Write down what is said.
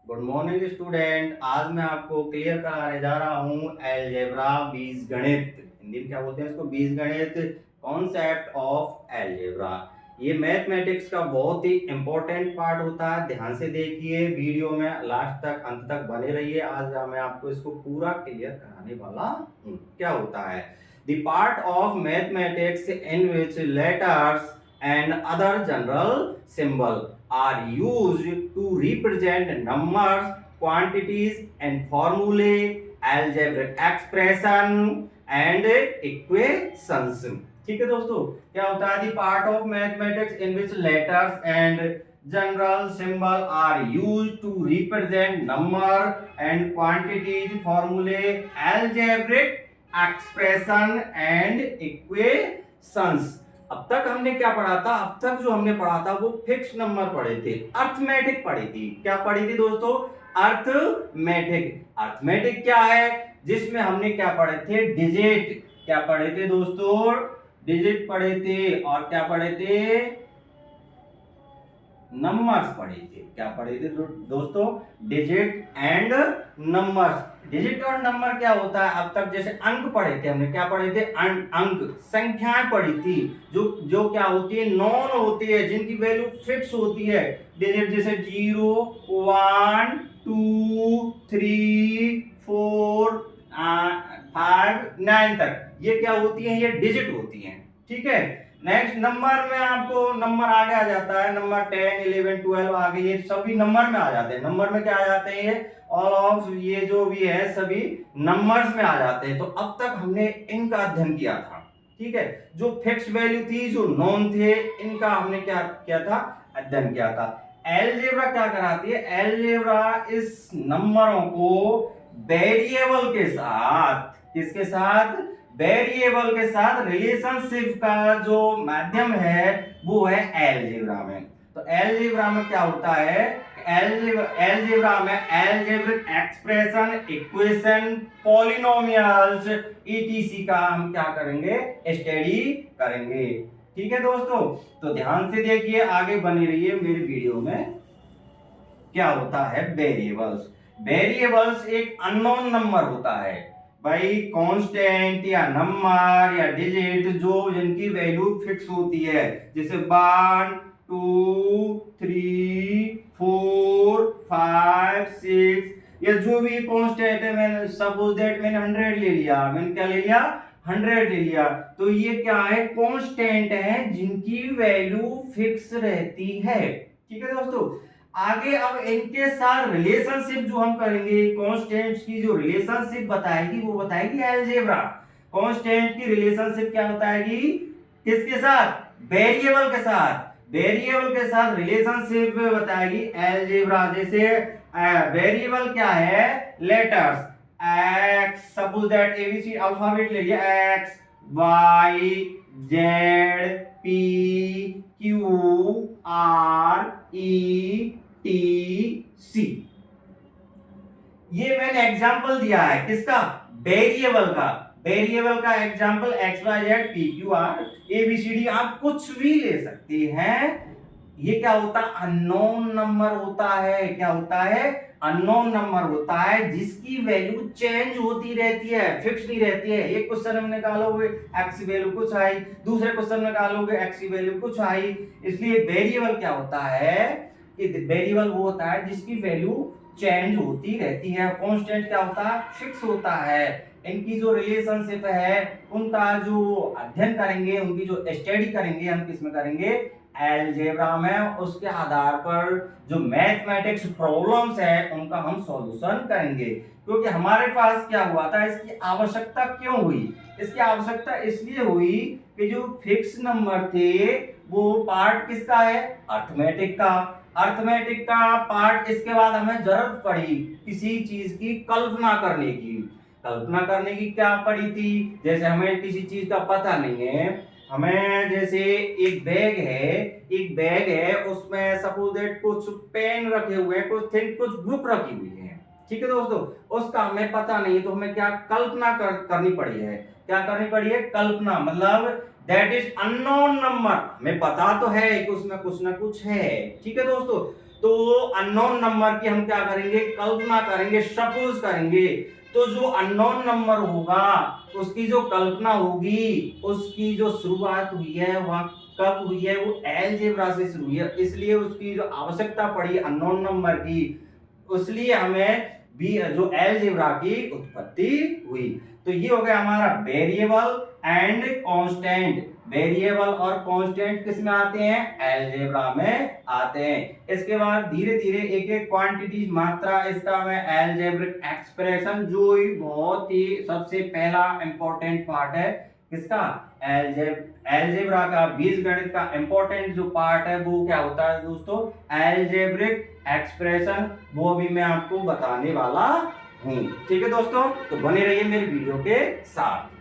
Good morning student. आज मैं आपको क्लियर कराने जा रहा हूँ अलजेब्रा बीजगणित। हिंदी में क्या बोलते हैं इसको? बीजगणित, कॉन्सेप्ट ऑफ अलजेब्रा। ये मैथमेटिक्स का बहुत ही इंपॉर्टेंट पार्ट होता है। ध्यान से देखिए, वीडियो में लास्ट तक अंत तक बने रहिए। आज मैं आपको इसको पूरा क्लियर कराने वाला हूँ। क्या होता है? The part of mathematics in which letters and other general symbol are used to represent numbers, quantities and formulae, algebraic expression and equations। ठीक है दोस्तों, क्या होता है? The part of mathematics in which letters and general symbol are used to represent number and quantities, formulae, algebraic expression and equations। अब तक हमने क्या पढ़ा था? अब तक जो हमने पढ़ा था वो फिक्स नंबर पढ़े थे, अर्थमेटिक पढ़ी थी। क्या पढ़ी थी दोस्तों? अर्थमेटिक। अर्थमेटिक क्या है? जिसमें हमने क्या पढ़े थे? डिजिट। क्या पढ़े थे दोस्तों? डिजिट पढ़े थे। और क्या पढ़े थे? नंबर्स पढ़े थे। क्या पढ़े थे दोस्तों? Digit and numbers. डिजिट और नंबर क्या होता है? अब तक जैसे अंक पढ़े थे हमने। क्या पढ़े थे? अंक, संख्याएं पढ़ी थी जो जो क्या होती है? नॉन होती है, जिनकी वैल्यू फिक्स होती है। डिजिट जैसे 0, 1, 2, 3, 4, 5, 9 तक, ये क्या होती है? ये डिजिट होती हैं। ठीक है। नेक्स्ट नंबर में आपको नंबर आगे आ जाता है। नंबर 10, 11, 12 आगे ये सभी नंबर में आ जाते हैं। नंबर में क्या आ जाते हैं? ये ऑल ऑफ ये जो भी है सभी नंबर्स में आ जाते हैं। तो अब तक हमने इनका अध्ययन किया था। ठीक है। जो फिक्स वैल्यू थी, जो नॉन थे, इनका हमने क्या किया था? अध्ययन किया था। अलजेब्रा क्या कराती है? अलजेब्रा इस नंबरों को वेरिएबल के साथ, किसके साथ? वेरिएबल के साथ रिलेशनशिप का जो माध्यम है वो है अलजेब्रा में। तो अलजेब्रा में क्या होता है? अलजेब्रा में algebraic expression, equation, polynomials etc का हम क्या करेंगे? स्टडी करेंगे। ठीक है दोस्तों, तो ध्यान से देखिए, आगे बनी रहिए मेरी वीडियो में। क्या होता है वेरिएबल्स? वेरिएबल्स एक अननोन नंबर होता है भाई, कांस्टेंट या नंबर या डिजिट जो जिनकी वैल्यू फिक्स होती है, जैसे 1, 2, 3, 4, 5, 6, या जो भी कांस्टेंट है। मैंने सपोज दैट मैंने 100 ले लिया। मैंने क्या ले लिया? 100 ले लिया। तो ये क्या है? कांस्टेंट है जिनकी वैल्यू फिक्स रहती है। ठीक है दोस्तों, आगे अब इनके साथ रिलेशनशिप जो हम करेंगे, कांस्टेंट्स की जो रिलेशनशिप बताएगी वो बताएगी अलजेब्रा। कांस्टेंट की रिलेशनशिप क्या बताएगी? किसके साथ? वेरिएबल के साथ। वेरिएबल के साथ रिलेशनशिप बताएगी अलजेब्रा। जैसे वेरिएबल क्या है? Letters x, suppose that ABC alphabet ले लिया, x, y, z, p, q, r, e, TC. ये मैंने एग्जांपल दिया है किसका? वेरिएबल का। वेरिएबल का example X Y Z P Q R A B C D, आप कुछ भी ले सकते हैं। ये क्या होता है? अननोन नंबर होता है। क्या होता है? अननोन नंबर होता है जिसकी वैल्यू चेंज होती रहती है, फिक्स नहीं रहती है। एक क्वेश्चन में निकालोगे एक्स की वैल्यू कुछ आई, दूसरे क्वेश्चन में निकालोगे एक्स की वैल्यू कुछ आई। इसलिए वेरिएबल क्या होता है? वेरिएबल वो होता है जिसकी वैल्यू चेंज होती रहती है। कांस्टेंट क्या होता है? फिक्स होता है। इनकी जो रिलेशनशिप है उनका जो अध्ययन करेंगे, उनकी जो स्टडी करेंगे हम किसमें करेंगे? अलजेब्रा में। उसके आधार पर जो मैथमेटिक्स प्रॉब्लम्स है उनका हम सॉल्यूशन करेंगे। क्योंकि हमारे पास क्या हुआ था? इसकी आवश्यकता क्यों हुई? इसकी आवश्यकता इसलिए हुई कि जो फिक्स नंबर थे वो पार्ट किसका है? अर्थमेटिक का। अर्थमेटिक का पार्ट, इसके बाद हमें जरूरत पड़ी किसी चीज की कल्पना करने की। कल्पना करने की क्या पड़ी थी? जैसे हमें किसी चीज का पता नहीं है, हमें जैसे एक बैग है उसमें सपोज दैट कुछ पेन रखे हुए हैं, कुछ बुक रखी हुई है। ठीक है दोस्तों, उसका हमें पता नहीं, तो हमें क्या कल्पना करनी पड़ी है? क्या करनी पड़ी है? कल्पना। मतलब दैट इज अननोन नंबर। हमें पता तो है कि उसमें कुछ ना कुछ है। ठीक है दोस्तों, तो अननोन नंबर की हम क्या करेंगे, कल्पना करेंगे, सपोज करेंगे। तो जो अननोन नंबर होगा उसकी जो कल्पना होगी, उसकी जो शुरुआत हुई है वह कब हुई है, वो अलजेब्रा से शुरू हुई है, इसलिए उसकी जो आवश्यकता पड़ी अननोन नंबर की, इसलिए हमें भी जो अलजेब्रा की उत्पत्ति हुई। तो ये हो गया हमारा वेरिएबल एंड कांस्टेंट। वेरिएबल और कांस्टेंट किस में आते हैं, अलजेब्रा में आते हैं। इसके बाद धीरे धीरे एक एक क्वांटिटी मात्रा, इसका मैं अलजेब्रिक एक्सप्रेशन, जो बहुत ही सबसे पहला इंपॉर्टेंट पार्ट है किसका, अलजेब्रा का, बीजगणित का इंपॉर्टेंट जो पार्ट है वो क्या होता है दोस्तों, अलजेब्रिक एक्सप्रेशन, वो भी मैं आपको बताने वाला हूं। ठीक है दोस्तों, तो बने रहिए मेरी वीडियो के साथ।